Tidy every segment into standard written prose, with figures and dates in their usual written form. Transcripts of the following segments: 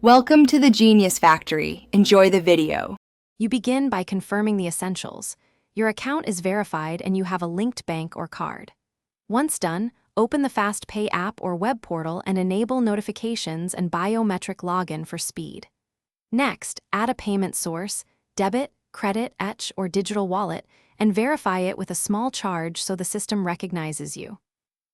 Welcome to the Genius Factory. Enjoy the video. You begin by confirming the essentials. Your account is verified and you have a linked bank or card. Once done, open the FastPay app or web portal and enable notifications and biometric login for speed. Next, add a payment source, debit, credit, etch, or digital wallet, and verify it with a small charge so the system recognizes you.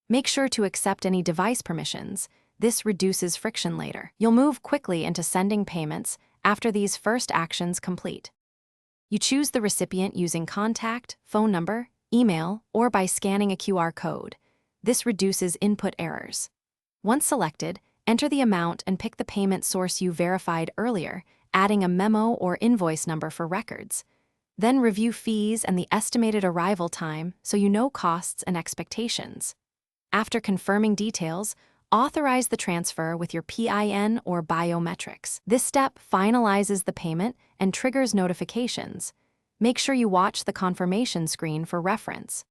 Make sure to accept any device permissions. This reduces friction later. You'll move quickly into sending payments after these first actions complete. You choose the recipient using contact, phone number, email, or by scanning a QR code. This reduces input errors. Once selected, enter the amount and pick the payment source you verified earlier, adding a memo or invoice number for records. Then review fees and the estimated arrival time so you know costs and expectations. After confirming details, authorize the transfer with your PIN or biometrics. This step finalizes the payment and triggers notifications. Make sure you watch the confirmation screen for reference.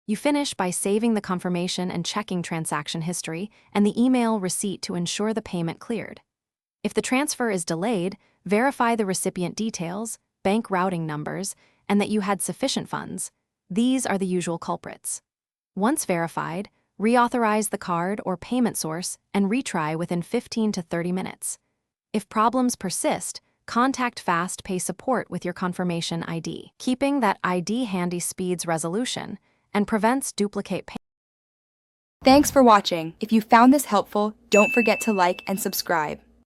You finish by saving the confirmation and checking transaction history and the email receipt to ensure the payment cleared. If the transfer is delayed, verify the recipient details, bank routing numbers, and that you had sufficient funds. These are the usual culprits. Once verified, reauthorize the card or payment source and retry within 15 to 30 minutes. If problems persist, contact FastPay support with your confirmation ID. Keeping that ID handy speeds resolution and prevents duplicate payments. Thanks for watching. If you found this helpful, don't forget to like and subscribe.